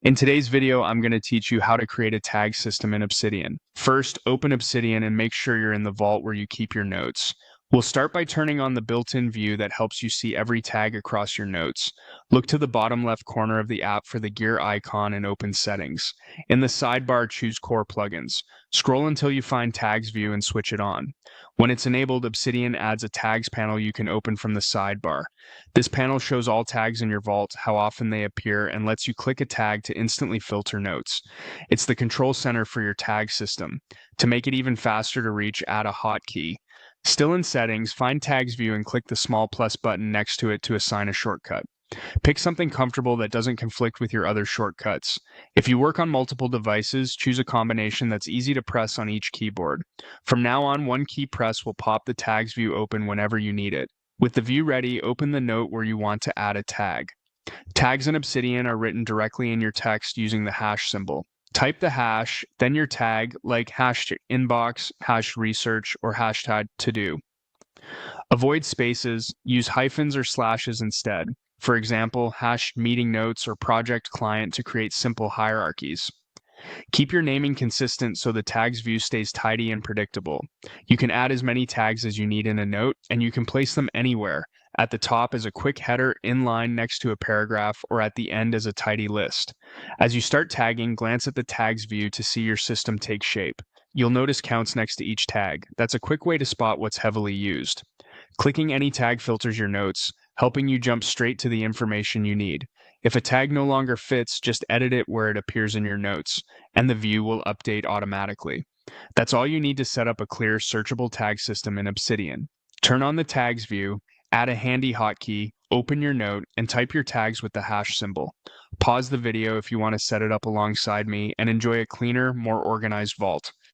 In today's video, I'm going to teach you how to create a tag system in Obsidian. First, open Obsidian and make sure you're in the vault where you keep your notes. We'll start by turning on the built-in view that helps you see every tag across your notes. Look to the bottom left corner of the app for the gear icon and open Settings. In the sidebar, choose Core Plugins. Scroll until you find Tags view and switch it on. When it's enabled, Obsidian adds a tags panel you can open from the sidebar. This panel shows all tags in your vault, how often they appear, and lets you click a tag to instantly filter notes. It's the control center for your tag system. To make it even faster to reach, add a hotkey. Still in Settings, find Tags View and click the small plus button next to it to assign a shortcut. Pick something comfortable that doesn't conflict with your other shortcuts. If you work on multiple devices, choose a combination that's easy to press on each keyboard. From now on, one key press will pop the Tags view open whenever you need it. With the view ready, open the note where you want to add a tag. Tags in Obsidian are written directly in your text using the hash symbol. Type the hash, then your tag, like hash inbox, hash research, or hashtag to do. Avoid spaces, use hyphens or slashes instead. For example, hash meeting notes or project client to create simple hierarchies. Keep your naming consistent so the tags view stays tidy and predictable. You can add as many tags as you need in a note, and you can place them anywhere. At the top as a quick header, in line next to a paragraph, or at the end as a tidy list. As you start tagging, glance at the tags view to see your system take shape. You'll notice counts next to each tag. That's a quick way to spot what's heavily used. Clicking any tag filters your notes, helping you jump straight to the information you need. If a tag no longer fits, just edit it where it appears in your notes, and the view will update automatically. That's all you need to set up a clear, searchable tag system in Obsidian. Turn on the tags view, add a handy hotkey, open your note, and type your tags with the hash symbol. Pause the video if you want to set it up alongside me and enjoy a cleaner, more organized vault.